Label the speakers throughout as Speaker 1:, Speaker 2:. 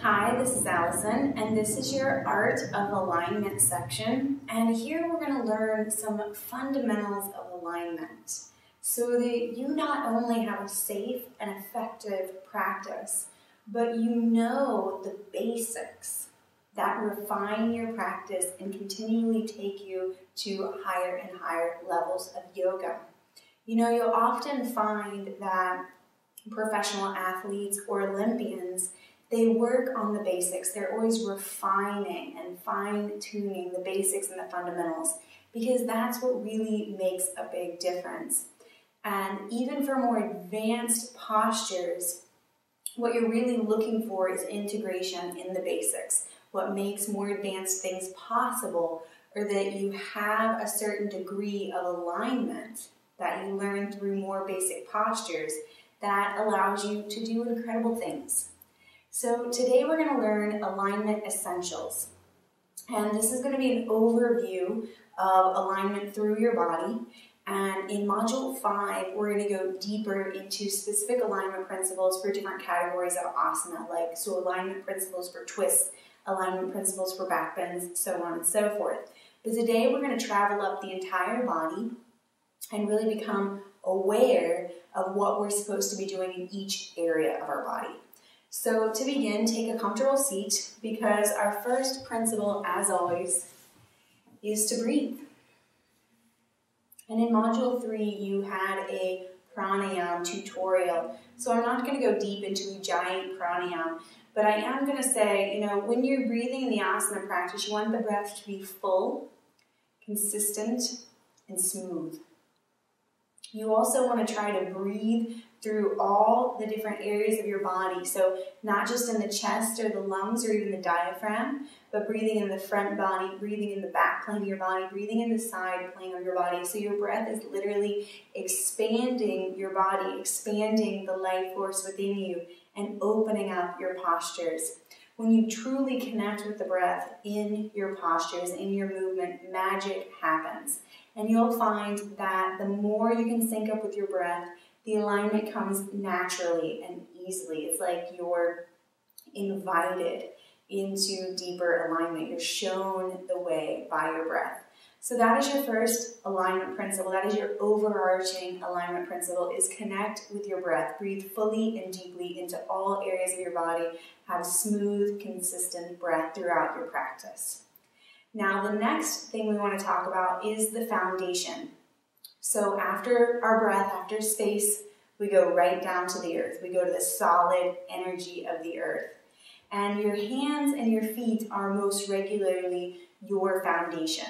Speaker 1: Hi, this is Allison, and this is your Art of Alignment section. And here we're going to learn some fundamentals of alignment so that you not only have a safe and effective practice, but you know the basics that refine your practice and continually take you to higher and higher levels of yoga. You know, you'll often find that professional athletes or Olympians, they work on the basics. They're always refining and fine-tuning the basics and the fundamentals because that's what really makes a big difference. And even for more advanced postures, what you're really looking for is integration in the basics. What makes more advanced things possible are that you have a certain degree of alignment that you learn through more basic postures that allows you to do incredible things. So today we're going to learn alignment essentials. And this is going to be an overview of alignment through your body. And in Module 5, we're going to go deeper into specific alignment principles for different categories of asana, like so alignment principles for twists, alignment principles for back bends, so on and so forth. But today we're going to travel up the entire body and really become aware of what we're supposed to be doing in each area of our body. So to begin, take a comfortable seat because our first principle, as always, is to breathe. And in Module 3, you had a pranayama tutorial. So I'm not going to go deep into Ujjayi pranayama, but I am going to say, you know, when you're breathing in the asana practice, you want the breath to be full, consistent, and smooth. You also want to try to breathe through all the different areas of your body. So not just in the chest or the lungs or even the diaphragm, but breathing in the front body, breathing in the back plane of your body, breathing in the side plane of your body. So your breath is literally expanding your body, expanding the life force within you, and opening up your postures. When you truly connect with the breath in your postures, in your movement, magic happens. And you'll find that the more you can sync up with your breath, the alignment comes naturally and easily. It's like you're invited into deeper alignment. You're shown the way by your breath. So that is your first alignment principle. That is your overarching alignment principle, is connect with your breath. Breathe fully and deeply into all areas of your body. Have smooth, consistent breath throughout your practice. Now, the next thing we want to talk about is the foundation. So after our breath, after space, we go right down to the earth. We go to the solid energy of the earth. And your hands and your feet are most regularly your foundation.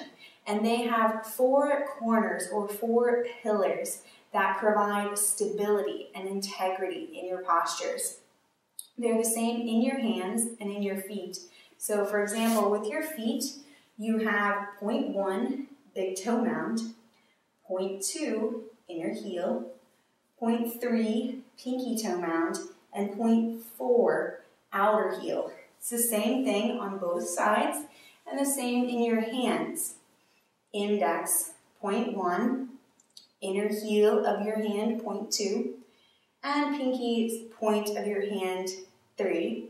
Speaker 1: And they have 4 corners or 4 pillars that provide stability and integrity in your postures. They're the same in your hands and in your feet. So for example, with your feet, you have point 1, big toe mound, point 2, inner heel, point 3, pinky toe mound, and point 4, outer heel. It's the same thing on both sides, and the same in your hands. Index, point 1, inner heel of your hand, point 2, and pinky point of your hand, 3,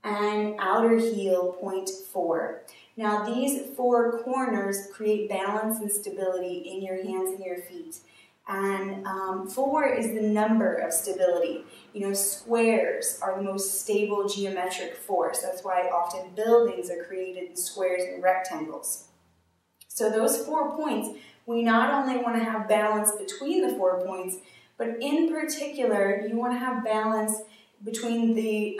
Speaker 1: and outer heel, point 4. Now these 4 corners create balance and stability in your hands and your feet. And 4 is the number of stability. You know, squares are the most stable geometric force. That's why often buildings are created in squares and rectangles. So those 4 points, we not only want to have balance between the 4 points, but in particular, you want to have balance between the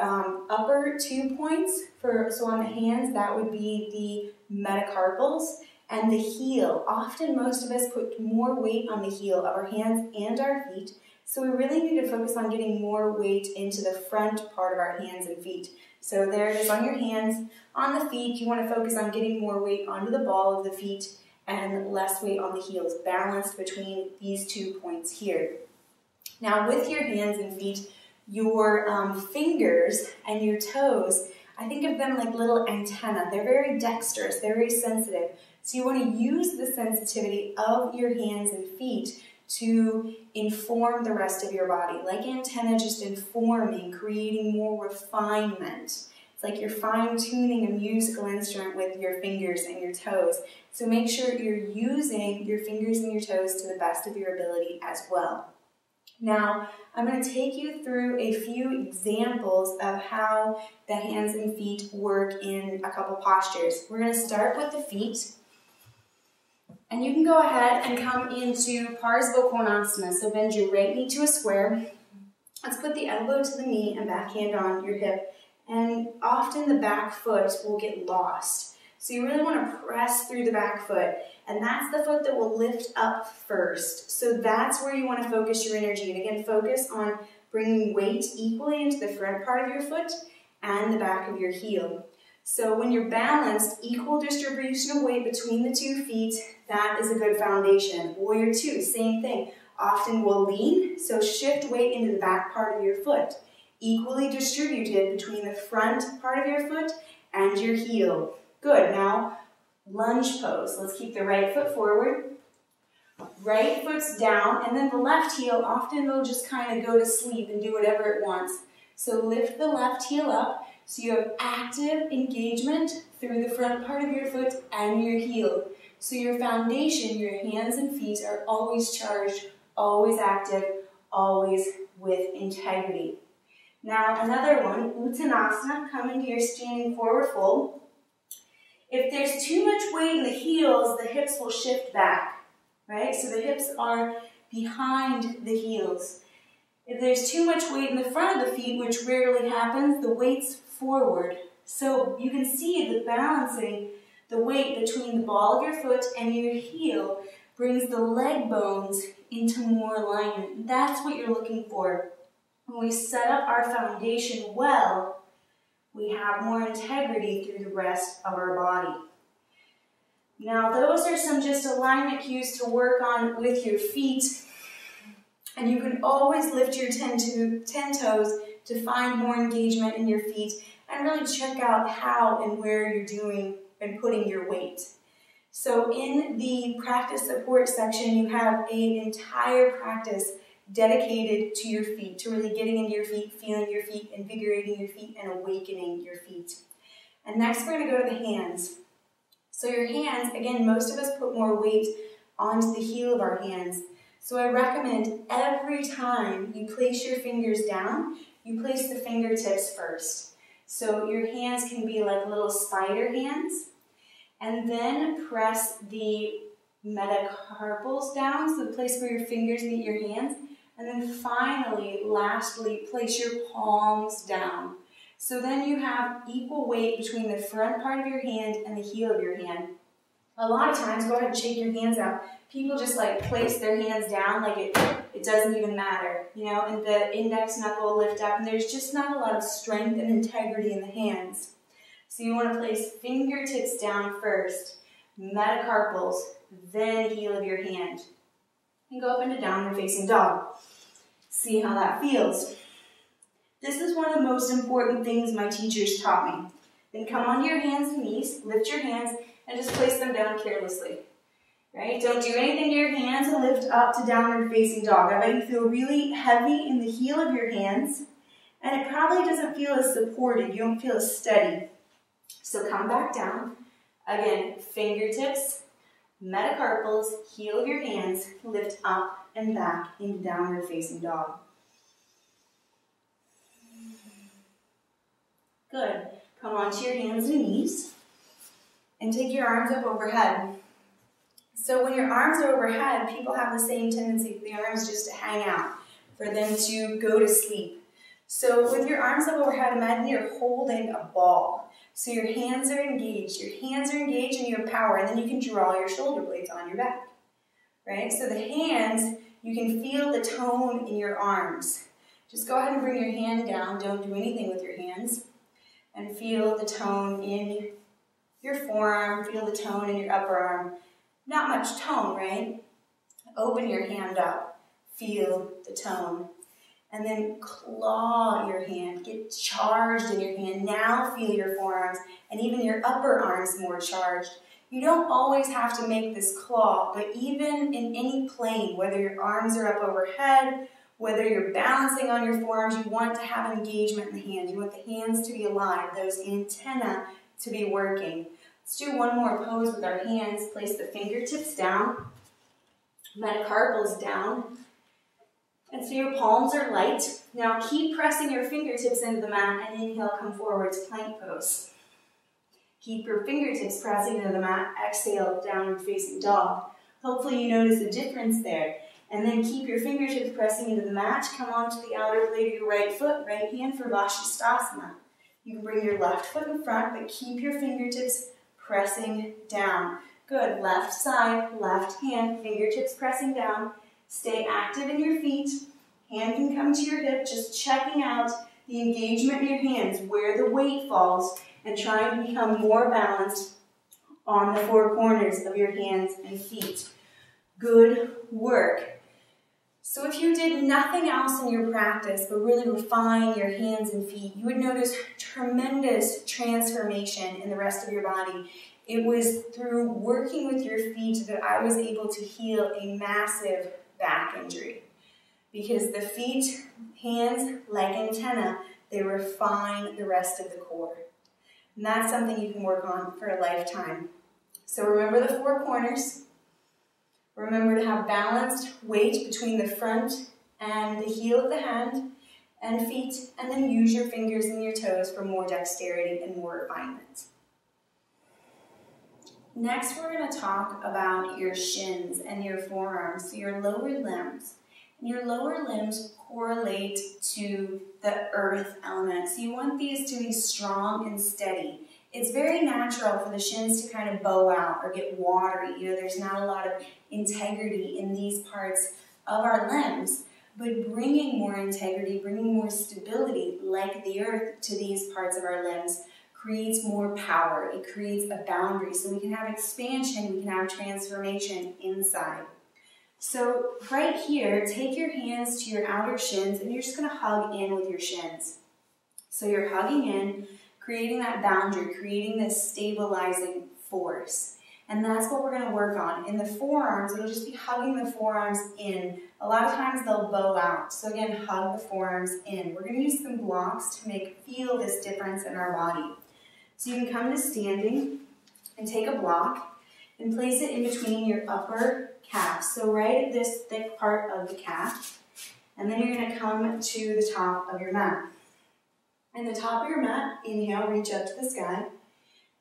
Speaker 1: upper 2 points. So on the hands, that would be the metacarpals, and the heel. Often most of us put more weight on the heel of our hands and our feet, so we really need to focus on getting more weight into the front part of our hands and feet. So there it is on your hands. On the feet, you want to focus on getting more weight onto the ball of the feet and less weight on the heels, balanced between these 2 points here. Now with your hands and feet, your fingers and your toes, I think of them like little antennae. They're very dexterous, they're very sensitive. So you want to use the sensitivity of your hands and feet to inform the rest of your body, like antennae, just informing, creating more refinement It's like you're fine-tuning a musical instrument with your fingers and your toes. So make sure you're using your fingers and your toes to the best of your ability as well. Now, I'm going to take you through a few examples of how the hands and feet work in a couple postures. We're going to start with the feet. And you can go ahead and come into Parsva Konasana. So bend your right knee to a square. Let's put the elbow to the knee and backhand on your hip. And often the back foot will get lost. So you really want to press through the back foot. And that's the foot that will lift up first. So that's where you want to focus your energy. And again, focus on bringing weight equally into the front part of your foot and the back of your heel. So when you're balanced, equal distribution of weight between the 2 feet, that is a good foundation. Warrior 2, same thing. Often will lean, so shift weight into the back part of your foot. Equally distributed between the front part of your foot and your heel. Good. Now, lunge pose. Let's keep the right foot forward. Right foot's down, and then the left heel, often will just kind of go to sleep and do whatever it wants. So lift the left heel up. So you have active engagement through the front part of your foot and your heel. So your foundation, your hands and feet are always charged, always active, always with integrity. Now another one, Uttanasana, come into your standing forward fold. If there's too much weight in the heels, the hips will shift back, right? So the hips are behind the heels. If there's too much weight in the front of the feet, which rarely happens, the weight's forward. So you can see that balancing the weight between the ball of your foot and your heel brings the leg bones into more alignment. That's what you're looking for. When we set up our foundation well, we have more integrity through the rest of our body. Now those are some just alignment cues to work on with your feet. And you can always lift your 10 toes to find more engagement in your feet and really check out how and where you're doing and putting your weight. So in the practice support section, you have an entire practice dedicated to your feet, to really getting into your feet, feeling your feet, invigorating your feet, and awakening your feet. And next we're going to go to the hands. So your hands, again, most of us put more weight onto the heel of our hands. So I recommend every time you place your fingers down, you place the fingertips first. So your hands can be like little spider hands. And then press the metacarpals down, so the place where your fingers meet your hands. And then finally, lastly, place your palms down. So then you have equal weight between the front part of your hand and the heel of your hand. A lot of times, go ahead and shake your hands out. People just like place their hands down like it doesn't even matter, you know, and the index knuckle will lift up, and there's just not a lot of strength and integrity in the hands. So you want to place fingertips down first, metacarpals, then heel of your hand. And go up into downward facing dog. See how that feels. This is one of the most important things my teachers taught me. Then come onto your hands and knees, lift your hands, and just place them down carelessly. Right? Don't do anything to your hands and lift up to downward facing dog. I bet you feel really heavy in the heel of your hands, and it probably doesn't feel as supported. You don't feel as steady. So come back down. Again, fingertips, metacarpals, heel of your hands, lift up and back into downward facing dog. Good. Come onto your hands and knees and take your arms up overhead. So when your arms are overhead, people have the same tendency for the arms just to hang out, for them to go to sleep. So with your arms up overhead, imagine you're holding a ball. So your hands are engaged. Your hands are engaged and you have power, and then you can draw your shoulder blades on your back. Right? So the hands, you can feel the tone in your arms. Just go ahead and bring your hand down. Don't do anything with your hands. And feel the tone in your forearm. Feel the tone in your upper arm. Not much tone, right? Open your hand up. Feel the tone. And then claw your hand. Get charged in your hand. Now feel your forearms and even your upper arms more charged. You don't always have to make this claw, but even in any plane, whether your arms are up overhead Whether you're balancing on your forearms, you want to have engagement in the hands. You want the hands to be alive, those antennae to be working. Let's do one more pose with our hands. Place the fingertips down. Metacarpals down. And so your palms are light. Now keep pressing your fingertips into the mat and inhale, come forward to plank pose. Keep your fingertips pressing into the mat. Exhale, downward facing dog. Hopefully you notice a difference there. And then keep your fingertips pressing into the mat. Come onto the outer blade of your right foot, right hand for Vashisthasana. You can bring your left foot in front, but keep your fingertips pressing down. Good. Left side, left hand, fingertips pressing down. Stay active in your feet. Hand can come to your hip, just checking out the engagement in your hands, where the weight falls, and trying to become more balanced on the four corners of your hands and feet. Good work. So if you did nothing else in your practice but really refine your hands and feet, you would notice tremendous transformation in the rest of your body. It was through working with your feet that I was able to heal a massive back injury. Because the feet, hands, like antenna, they refine the rest of the core. And that's something you can work on for a lifetime. So remember the four corners. Remember to have balanced weight between the front and the heel of the hand and feet, and then use your fingers and your toes for more dexterity and more refinement. Next, we're going to talk about your shins and your forearms, so your lower limbs. And your lower limbs correlate to the earth element, so you want these to be strong and steady. It's very natural for the shins to kind of bow out or get watery. You know, there's not a lot of integrity in these parts of our limbs. But bringing more integrity, bringing more stability, like the earth, to these parts of our limbs creates more power. It creates a boundary. So we can have expansion, we can have transformation inside. So right here, take your hands to your outer shins and you're just going to hug in with your shins. So you're hugging in, creating that boundary, creating this stabilizing force. And that's what we're going to work on. In the forearms, it'll just be hugging the forearms in. A lot of times they'll bow out. So again, hug the forearms in. We're going to use some blocks to feel this difference in our body. So you can come to standing and take a block and place it in between your upper calves. So right at this thick part of the calf. And then you're going to come to the top of your mat. And the top of your mat, inhale, reach up to the sky,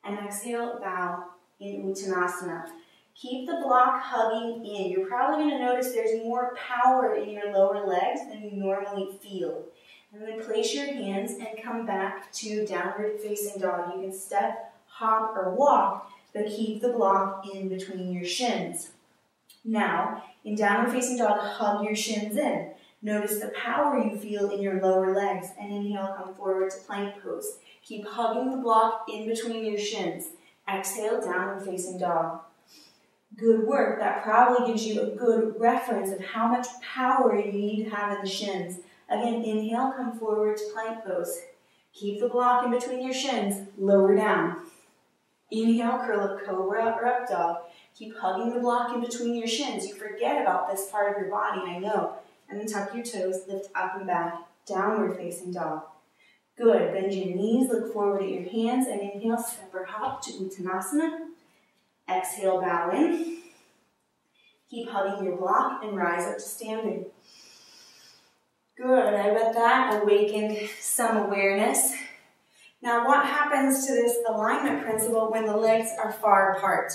Speaker 1: and exhale, bow in Uttanasana. Keep the block hugging in. You're probably going to notice there's more power in your lower legs than you normally feel. And then place your hands and come back to downward facing dog. You can step, hop, or walk, but keep the block in between your shins. Now, in downward facing dog, hug your shins in. Notice the power you feel in your lower legs, and inhale, come forward to plank pose. Keep hugging the block in between your shins. Exhale, downward facing dog. Good work. That probably gives you a good reference of how much power you need to have in the shins. Again, inhale, come forward to plank pose. Keep the block in between your shins, lower down. Inhale, curl up, cobra or up dog. Keep hugging the block in between your shins. You forget about this part of your body, I know. And then tuck your toes, lift up and back, downward facing dog. Good. Bend your knees, look forward at your hands, and inhale, step or hop to Uttanasana. Exhale, bow in. Keep hugging your block and rise up to standing. Good. I bet that awakened some awareness. Now, what happens to this alignment principle when the legs are far apart?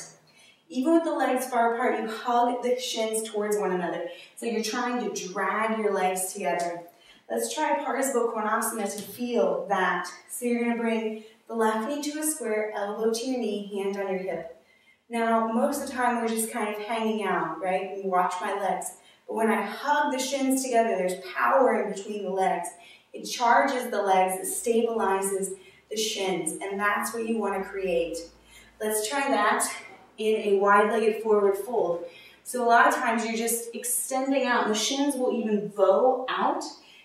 Speaker 1: Even with the legs far apart, you hug the shins towards one another. So you're trying to drag your legs together. Let's try Participle Konasana to feel that. So you're going to bring the left knee to a square, elbow to your knee, hand on your hip. Now, most of the time we're just kind of hanging out, right? And watch my legs. But when I hug the shins together, there's power in between the legs. It charges the legs, it stabilizes the shins, and that's what you want to create. Let's try that in a wide-legged forward fold. So a lot of times you're just extending out, and the shins will even bow out.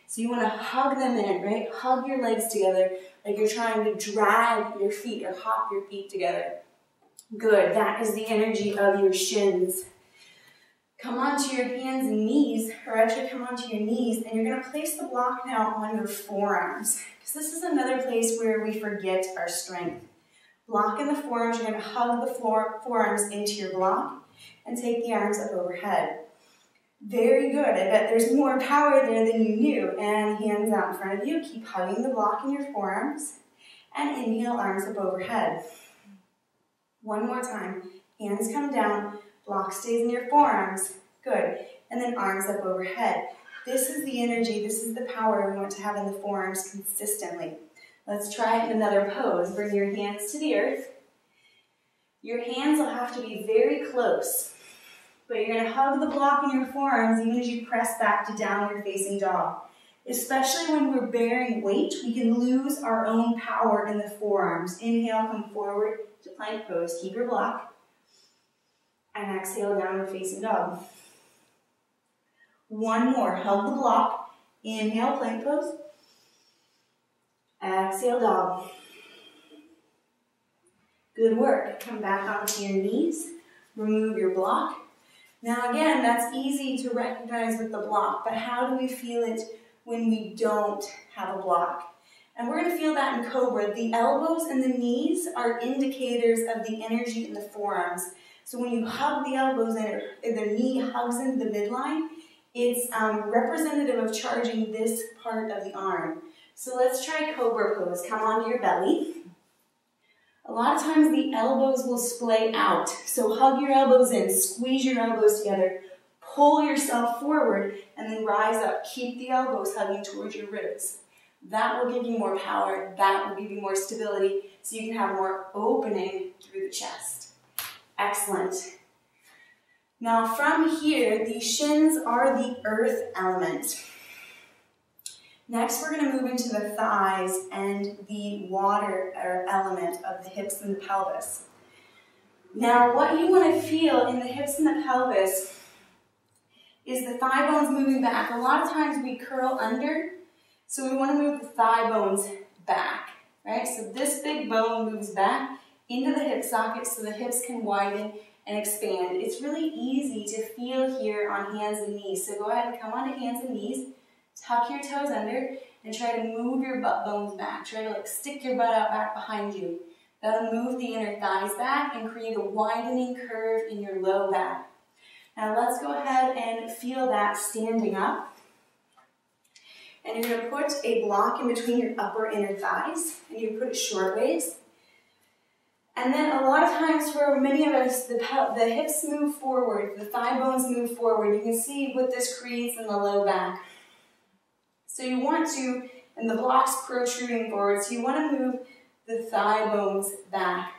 Speaker 1: So you want to hug them in, right? Hug your legs together like you're trying to drag your feet or hop your feet together. Good, that is the energy of your shins. Come onto your hands and knees, or actually come onto your knees, and you're going to place the block now on your forearms, because this is another place where we forget our strength. Block in the forearms, you're going to hug the forearms into your block, and take the arms up overhead. Very good, I bet there's more power there than you knew, and hands out in front of you, keep hugging the block in your forearms, and inhale, arms up overhead. One more time, hands come down, block stays in your forearms, good, and then arms up overhead. This is the energy, this is the power we want to have in the forearms consistently. Let's try it in another pose. Bring your hands to the earth. Your hands will have to be very close, but you're going to hug the block in your forearms even as you press back to downward facing dog. Especially when we're bearing weight, we can lose our own power in the forearms. Inhale, come forward to plank pose. Keep your block. And exhale, downward facing dog. One more. Hug the block. Inhale, plank pose. Exhale, dog. Good work. Come back onto your knees. Remove your block. Now again, that's easy to recognize with the block, but how do we feel it when we don't have a block? And we're going to feel that in Cobra. The elbows and the knees are indicators of the energy in the forearms. So when you hug the elbows and the knee hugs into the midline, it's representative of charging this part of the arm. So let's try Cobra pose. Come onto your belly. A lot of times the elbows will splay out. So hug your elbows in, squeeze your elbows together, pull yourself forward, and then rise up. Keep the elbows hugging towards your ribs. That will give you more power. That will give you more stability so you can have more opening through the chest. Excellent. Now from here, the shins are the earth element. Next, we're going to move into the thighs and the water element of the hips and the pelvis. Now, what you want to feel in the hips and the pelvis is the thigh bones moving back. A lot of times we curl under, so we want to move the thigh bones back, right? So this big bone moves back into the hip socket so the hips can widen and expand. It's really easy to feel here on hands and knees. So go ahead and come onto hands and knees. Tuck your toes under and try to move your butt bones back. Try to stick your butt out back behind you. That'll move the inner thighs back and create a widening curve in your low back. Now let's go ahead and feel that standing up. And you're going to put a block in between your upper inner thighs, and you put it short ways. And then a lot of times for many of us, the hips move forward, the thigh bones move forward. You can see what this creates in the low back. So you want to, and the block's protruding forward, so you want to move the thigh bones back.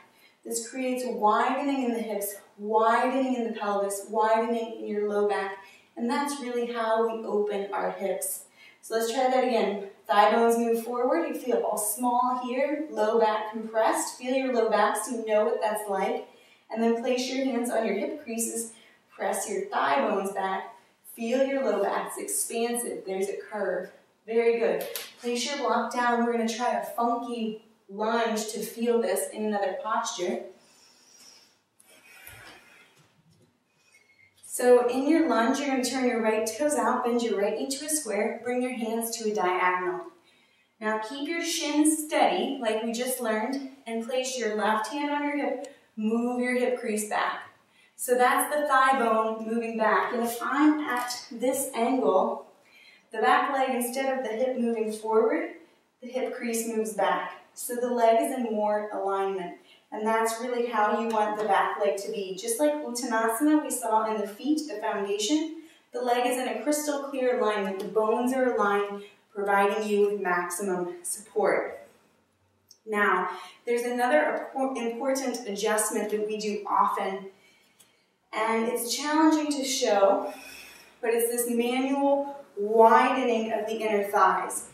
Speaker 1: This creates widening in the hips, widening in the pelvis, widening in your low back, and that's really how we open our hips. So let's try that again. Thigh bones move forward, you feel all small here, low back compressed. Feel your low back so you know what that's like. And then place your hands on your hip creases, press your thigh bones back, feel your low back, it's expansive, there's a curve. Very good. Place your block down. We're going to try a funky lunge to feel this in another posture. So in your lunge, you're going to turn your right toes out, bend your right knee to a square, bring your hands to a diagonal. Now keep your shins steady, like we just learned, and place your left hand on your hip, move your hip crease back. So that's the thigh bone moving back. And if I'm at this angle, the back leg, instead of the hip moving forward, the hip crease moves back. So the leg is in more alignment. And that's really how you want the back leg to be. Just like Uttanasana we saw in the feet, the foundation, the leg is in a crystal clear alignment. The bones are aligned, providing you with maximum support. Now, there's another important adjustment that we do often, and it's challenging to show, but it's this manual widening of the inner thighs.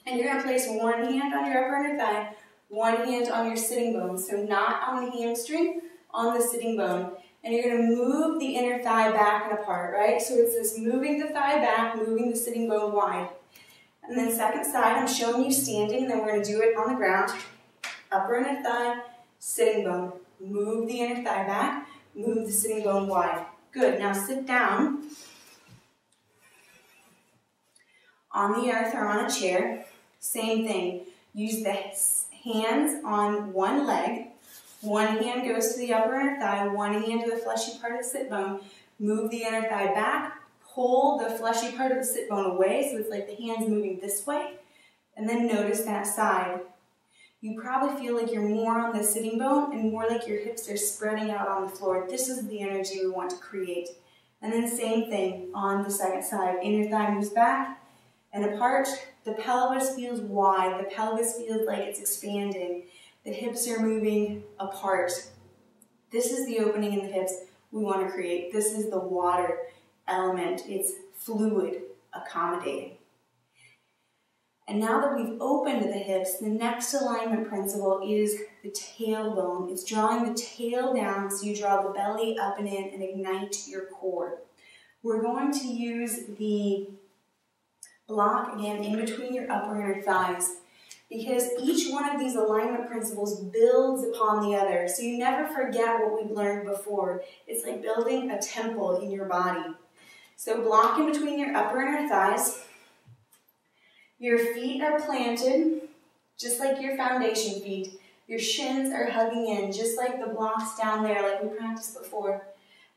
Speaker 1: And you're going to place one hand on your upper inner thigh, one hand on your sitting bone. So not on the hamstring, on the sitting bone. And you're going to move the inner thigh back and apart, right? So it's this moving the thigh back, moving the sitting bone wide. And then second side, I'm showing you standing, and then we're going to do it on the ground. Upper inner thigh, sitting bone. Move the inner thigh back, move the sitting bone wide. Good, now sit down on the earth or on a chair. Same thing. Use the hands on one leg. One hand goes to the upper inner thigh, one hand to the fleshy part of the sit bone. Move the inner thigh back. Pull the fleshy part of the sit bone away, so it's like the hand's moving this way. And then notice that side. You probably feel like you're more on the sitting bone and more like your hips are spreading out on the floor. This is the energy we want to create. And then same thing on the second side. Inner thigh moves back and apart. The pelvis feels wide. The pelvis feels like it's expanding. The hips are moving apart. This is the opening in the hips we want to create. This is the water element. It's fluid, accommodating. And now that we've opened the hips, the next alignment principle is the tailbone. It's drawing the tail down so you draw the belly up and in and ignite your core. We're going to use the block again in between your upper inner thighs, because each one of these alignment principles builds upon the other. So you never forget what we've learned before. It's like building a temple in your body. So block in between your upper inner thighs. Your feet are planted, just like your foundation feet. Your shins are hugging in, just like the blocks down there, like we practiced before.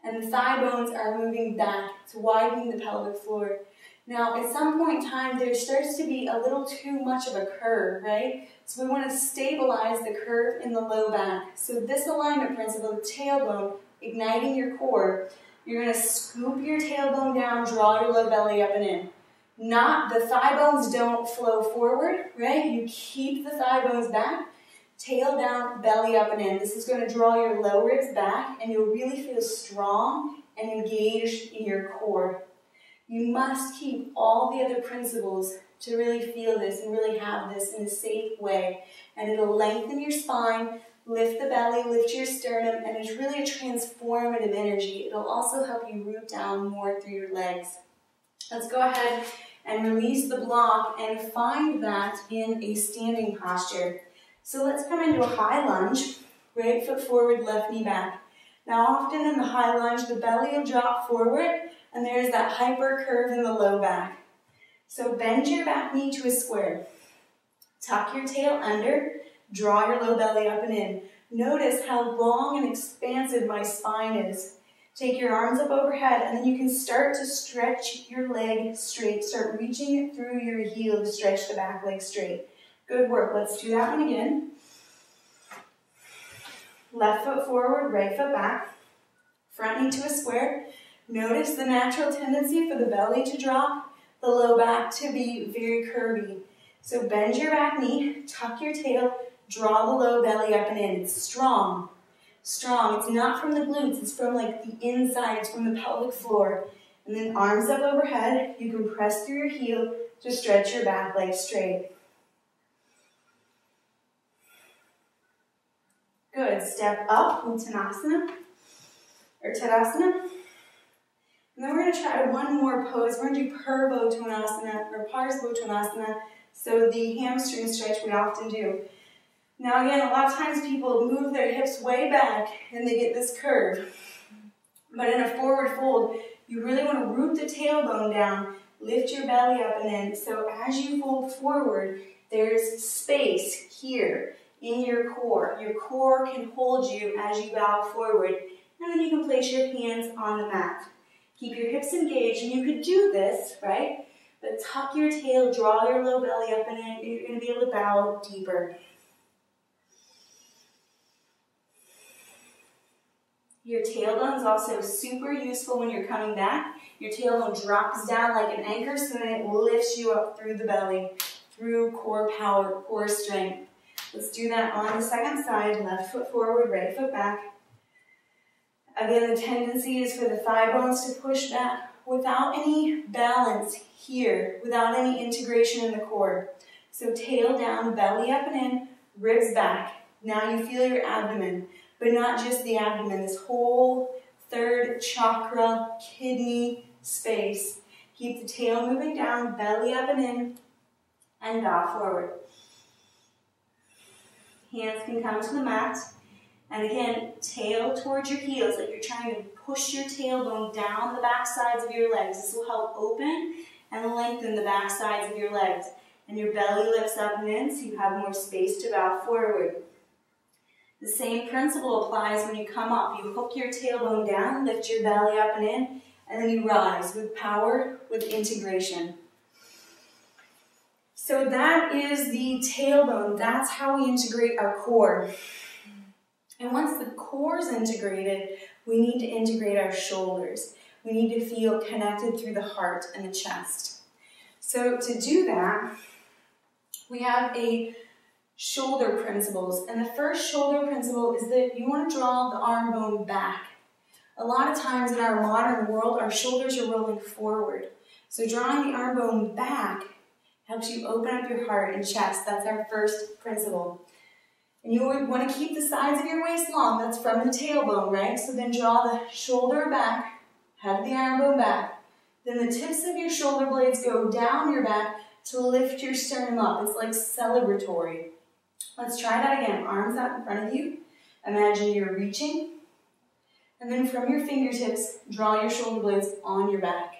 Speaker 1: And the thigh bones are moving back. It's widening the pelvic floor. Now, at some point in time, there starts to be a little too much of a curve, right? So we want to stabilize the curve in the low back. So this alignment principle, the tailbone, igniting your core, you're going to scoop your tailbone down, draw your low belly up and in. Not, the thigh bones don't flow forward, right? You keep the thigh bones back, tail down, belly up and in. This is going to draw your low ribs back, and you'll really feel strong and engaged in your core. You must keep all the other principles to really feel this and really have this in a safe way. And it'll lengthen your spine, lift the belly, lift your sternum, and it's really a transformative energy. It'll also help you root down more through your legs. Let's go ahead and release the block and find that in a standing posture. So let's come into a high lunge, right foot forward, left knee back. Now often in the high lunge, the belly will drop forward, and there's that hyper curve in the low back. So bend your back knee to a square. Tuck your tail under, draw your low belly up and in. Notice how long and expansive my spine is. Take your arms up overhead, and then you can start to stretch your leg straight. Start reaching it through your heel to stretch the back leg straight. Good work. Let's do that one again. Left foot forward, right foot back. Front knee to a square. Notice the natural tendency for the belly to drop, the low back to be very curvy. So bend your back knee, tuck your tail, draw the low belly up and in. It's strong. Strong. It's not from the glutes, it's from like the inside, it's from the pelvic floor. And then arms up overhead, you can press through your heel to stretch your back leg straight. Good. Step up, Uttanasana, or Tadasana. And then we're going to try one more pose. We're going to do Purvottanasana, or Parsvottanasana, so the hamstring stretch we often do. Now again, a lot of times people move their hips way back and they get this curve. But in a forward fold, you really want to root the tailbone down, lift your belly up and in. So as you fold forward, there's space here in your core. Your core can hold you as you bow forward, and then you can place your hands on the mat. Keep your hips engaged, and you could do this, right? But tuck your tail, draw your low belly up and in, you're going to be able to bow deeper. Your tailbone is also super useful when you're coming back. Your tailbone drops down like an anchor, so then it lifts you up through the belly, through core power, core strength. Let's do that on the second side. Left foot forward, right foot back. Again, the tendency is for the thigh bones to push back without any balance here, without any integration in the core. So tail down, belly up and in, ribs back. Now you feel your abdomen, but not just the abdomen, this whole third chakra, kidney space. Keep the tail moving down, belly up and in, and bow forward. Hands can come to the mat. And again, tail towards your heels, like you're trying to push your tailbone down the back sides of your legs. This will help open and lengthen the back sides of your legs. And your belly lifts up and in, so you have more space to bow forward. The same principle applies when you come up. You hook your tailbone down, lift your belly up and in, and then you rise with power, with integration. So that is the tailbone. That's how we integrate our core. And once the core is integrated, we need to integrate our shoulders. We need to feel connected through the heart and the chest. So to do that, we have a shoulder principles. And the first shoulder principle is that you want to draw the arm bone back. A lot of times in our modern world, our shoulders are rolling forward. So drawing the arm bone back helps you open up your heart and chest. That's our first principle. And you want to keep the sides of your waist long. That's from the tailbone, right? So then draw the shoulder back, head of the arm bone back. Then the tips of your shoulder blades go down your back to lift your sternum up. It's like celebratory. Let's try that again. Arms out in front of you. Imagine you're reaching. And then from your fingertips, draw your shoulder blades on your back.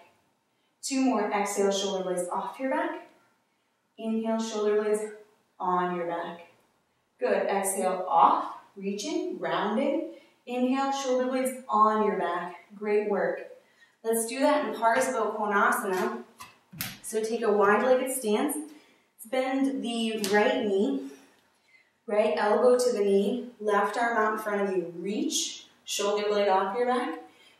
Speaker 1: 2 more. Exhale, shoulder blades off your back. Inhale, shoulder blades on your back. Good. Exhale, off, reaching, rounding. Inhale, shoulder blades on your back. Great work. Let's do that in Parsva Konasana. So take a wide-legged stance. Bend the right knee, right elbow to the knee, left arm out in front of you. Reach, shoulder blade off your back.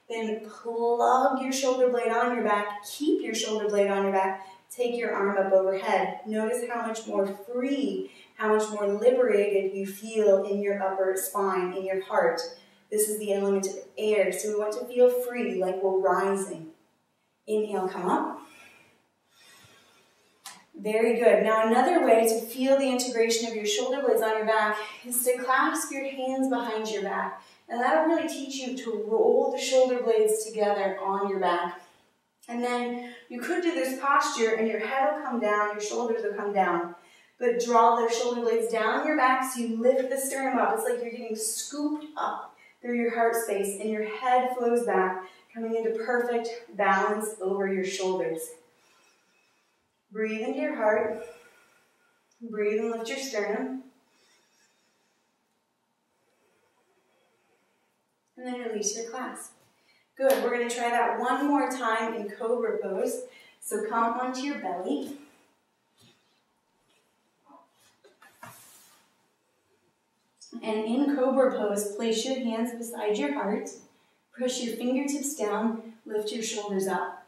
Speaker 1: Then plug your shoulder blade on your back. Keep your shoulder blade on your back. Take your arm up overhead. Notice how much more free, how much more liberated you feel in your upper spine, in your heart. This is the element of air, so we want to feel free, like we're rising. Inhale, come up. Very good. Now another way to feel the integration of your shoulder blades on your back is to clasp your hands behind your back. And that'll really teach you to roll the shoulder blades together on your back. And then you could do this posture and your head will come down, your shoulders will come down. But draw the shoulder blades down your back so you lift the sternum up. It's like you're getting scooped up through your heart space and your head flows back, coming into perfect balance over your shoulders. Breathe into your heart. Breathe and lift your sternum. And then release your clasp. Good. We're going to try that one more time in Cobra pose. So come onto your belly. And in Cobra pose, place your hands beside your heart. Push your fingertips down. Lift your shoulders up.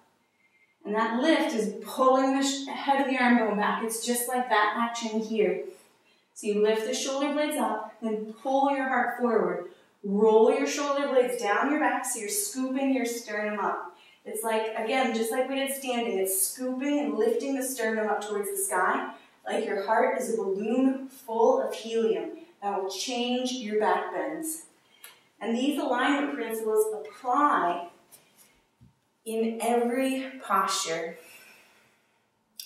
Speaker 1: And that lift is pulling the head of the arm bone back. It's just like that action here. So you lift the shoulder blades up, then pull your heart forward. Roll your shoulder blades down your back so you're scooping your sternum up. It's like, again, just like we did standing, it's scooping and lifting the sternum up towards the sky, like your heart is a balloon full of helium that will change your back bends. And these alignment principles apply in every posture.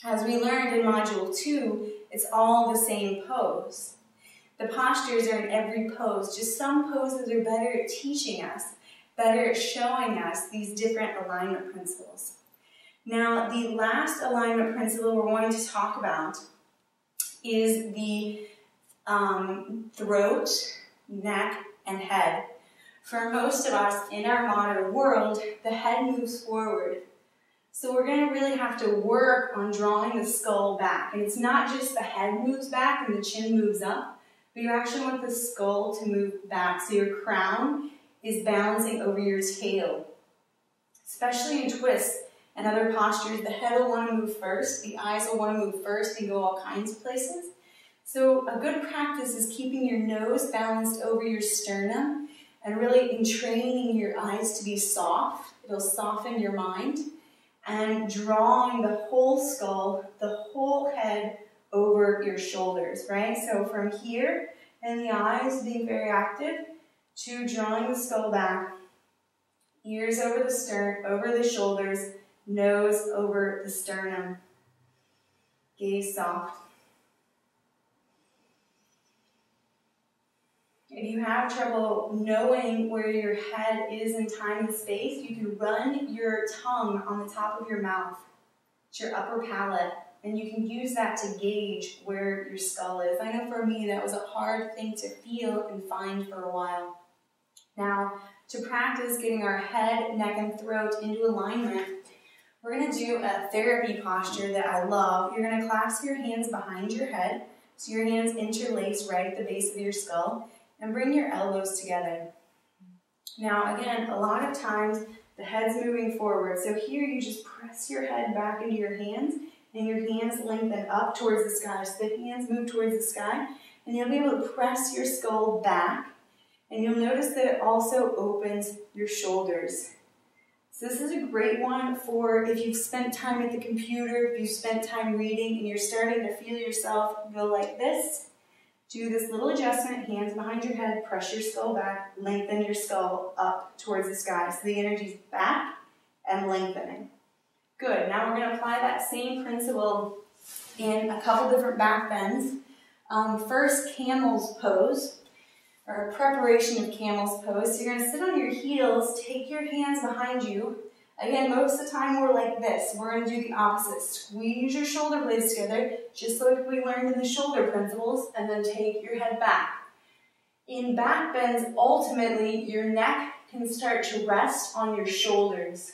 Speaker 1: As we learned in Module 2, it's all the same pose. The postures are in every pose, just some poses are better at teaching us, better at showing us these different alignment principles. Now, the last alignment principle we're going to talk about is the throat, neck, and head. For most of us in our modern world, the head moves forward. So we're going to really have to work on drawing the skull back. And it's not just the head moves back and the chin moves up, but you actually want the skull to move back so your crown is balancing over your tail. Especially in twists and other postures, the head will want to move first, the eyes will want to move first and go all kinds of places. So a good practice is keeping your nose balanced over your sternum and really entraining your eyes to be soft. It'll soften your mind. And drawing the whole skull, the whole head over your shoulders, right? So from here, and the eyes being very active, to drawing the skull back, ears over the stern, over the shoulders, nose over the sternum. Gaze soft. If you have trouble knowing where your head is in time and space, you can run your tongue on the top of your mouth. It's your upper palate, and you can use that to gauge where your skull is. I know for me that was a hard thing to feel and find for a while. Now, to practice getting our head, neck, and throat into alignment, we're going to do a therapy posture that I love. You're going to clasp your hands behind your head, so your hands interlace right at the base of your skull, and bring your elbows together. Now, again, a lot of times the head's moving forward, so here you just press your head back into your hands, and your hands lengthen up towards the sky. So the hands move towards the sky, and you'll be able to press your skull back, and you'll notice that it also opens your shoulders. So this is a great one for if you've spent time at the computer, if you've spent time reading, and you're starting to feel yourself go like this. Do this little adjustment, hands behind your head, press your skull back, lengthen your skull up towards the sky. So the energy's back and lengthening. Good, now we're going to apply that same principle in a couple different back bends. First, camel's pose, or preparation of camel's pose. So you're going to sit on your heels, take your hands behind you. Again, most of the time we're like this. We're going to do the opposite. Squeeze your shoulder blades together, just like we learned in the shoulder principles, and then take your head back. In back bends, ultimately, your neck can start to rest on your shoulders,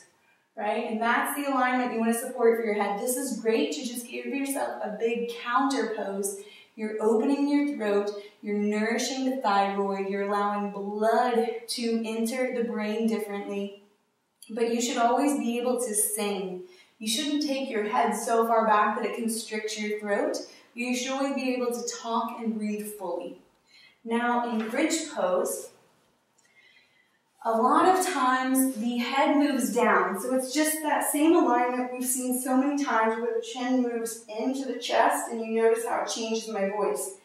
Speaker 1: right? And that's the alignment you want to support for your head. This is great to just give yourself a big counter pose. You're opening your throat, you're nourishing the thyroid, you're allowing blood to enter the brain differently. But you should always be able to sing. You shouldn't take your head so far back that it constricts your throat. You should always be able to talk and breathe fully. Now, in bridge pose, a lot of times the head moves down. So it's just that same alignment we've seen so many times where the chin moves into the chest, and you notice how it changes my voice.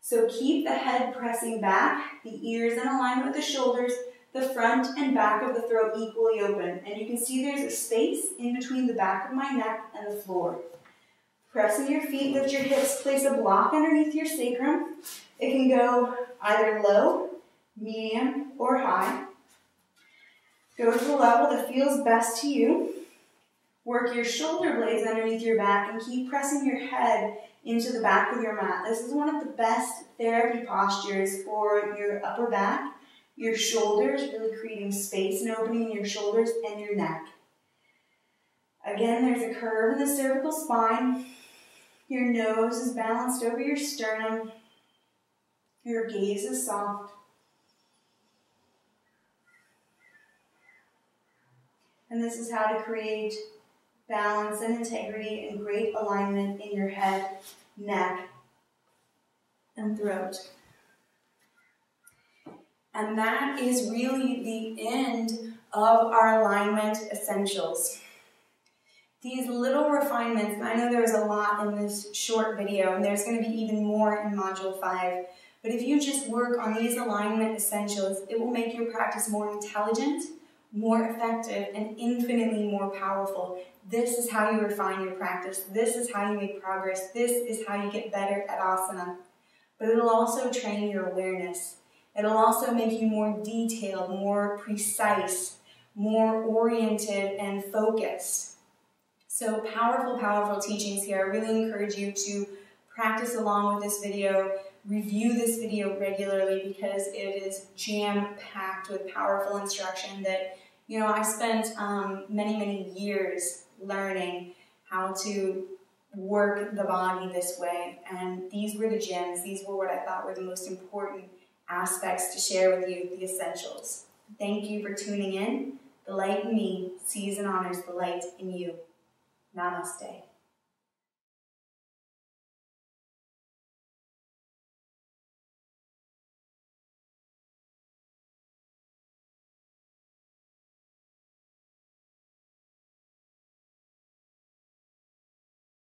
Speaker 1: So keep the head pressing back, the ears in alignment with the shoulders, the front and back of the throat equally open. And you can see there's a space in between the back of my neck and the floor. Pressing your feet, lift your hips, place a block underneath your sacrum. It can go either low, medium, or high. Go to the level that feels best to you. Work your shoulder blades underneath your back and keep pressing your head into the back of your mat. This is one of the best therapy postures for your upper back, your shoulders, really creating space and opening in your shoulders and your neck. Again, there's a curve in the cervical spine. Your nose is balanced over your sternum. Your gaze is soft. And this is how to create balance and integrity and great alignment in your head, neck, and throat. And that is really the end of our alignment essentials. These little refinements, and I know there was a lot in this short video, and there's going to be even more in Module 5, but if you just work on these alignment essentials, it will make your practice more intelligent, more effective, and infinitely more powerful. This is how you refine your practice. This is how you make progress. This is how you get better at asana. But it'll also train your awareness. It'll also make you more detailed, more precise, more oriented and focused. So powerful, powerful teachings here. I really encourage you to practice along with this video, review this video regularly because it is jam-packed with powerful instruction that, you know, I spent many, many years learning how to work the body this way. And these were the gems. These were what I thought were the most important aspects to share with you, the essentials. Thank you for tuning in. The light in me sees and honors the light in you. Namaste.